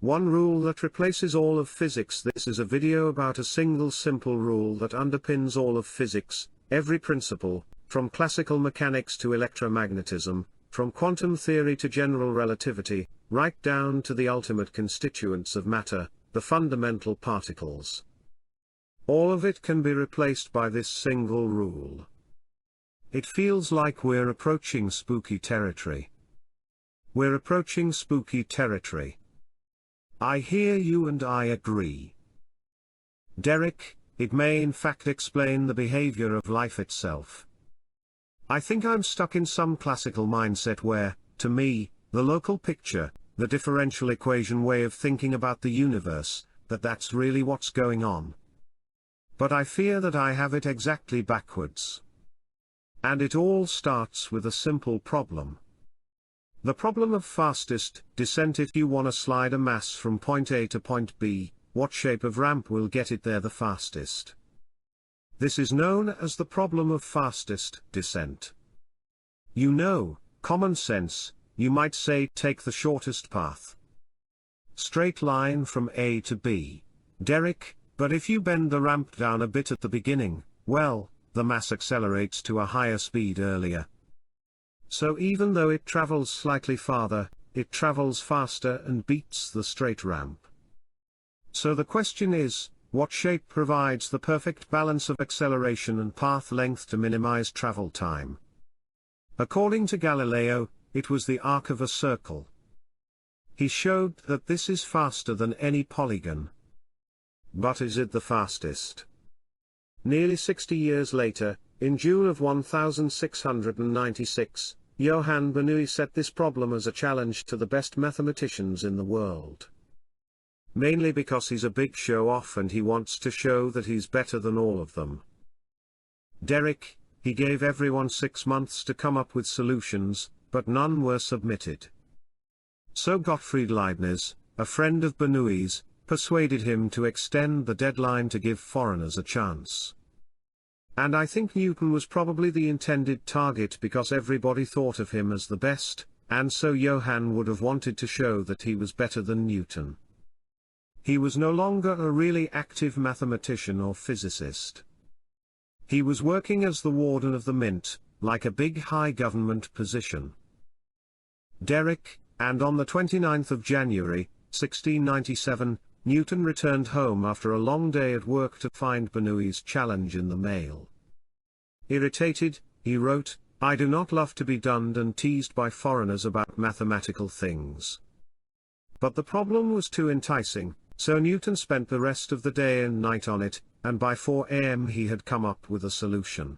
One rule that replaces all of physics. This is a video about a single simple rule that underpins all of physics, every principle, from classical mechanics to electromagnetism, from quantum theory to general relativity, right down to the ultimate constituents of matter, the fundamental particles. All of it can be replaced by this single rule. It feels like we're approaching spooky territory. We're approaching spooky territory. I hear you and I agree. Derek, it may in fact explain the behavior of life itself. I think I'm stuck in some classical mindset where, to me, the local picture, the differential equation way of thinking about the universe, that's really what's going on. But I fear that I have it exactly backwards. And it all starts with a simple problem. The problem of fastest descent. If you want to slide a mass from point A to point B, what shape of ramp will get it there the fastest? This is known as the problem of fastest descent. You know, common sense, you might say take the shortest path. Straight line from A to B. Derek, but if you bend the ramp down a bit at the beginning, well, the mass accelerates to a higher speed earlier. So even though it travels slightly farther, it travels faster and beats the straight ramp. So the question is, what shape provides the perfect balance of acceleration and path length to minimize travel time? According to Galileo, it was the arc of a circle. He showed that this is faster than any polygon. But is it the fastest? Nearly 60 years later, in June of 1696, Johann Bernoulli set this problem as a challenge to the best mathematicians in the world. Mainly because he's a big show-off and he wants to show that he's better than all of them. Derek, he gave everyone 6 months to come up with solutions, but none were submitted. So Gottfried Leibniz, a friend of Bernoulli's, persuaded him to extend the deadline to give foreigners a chance. And I think Newton was probably the intended target because everybody thought of him as the best, and so Johann would have wanted to show that he was better than Newton. He was no longer a really active mathematician or physicist. He was working as the warden of the mint, like a big high government position. Derek, and on the 29th of January, 1697, Newton returned home after a long day at work to find Bernoulli's challenge in the mail. Irritated, he wrote, "I do not love to be dunned and teased by foreigners about mathematical things." But the problem was too enticing, so Newton spent the rest of the day and night on it, and by 4 a.m. he had come up with a solution.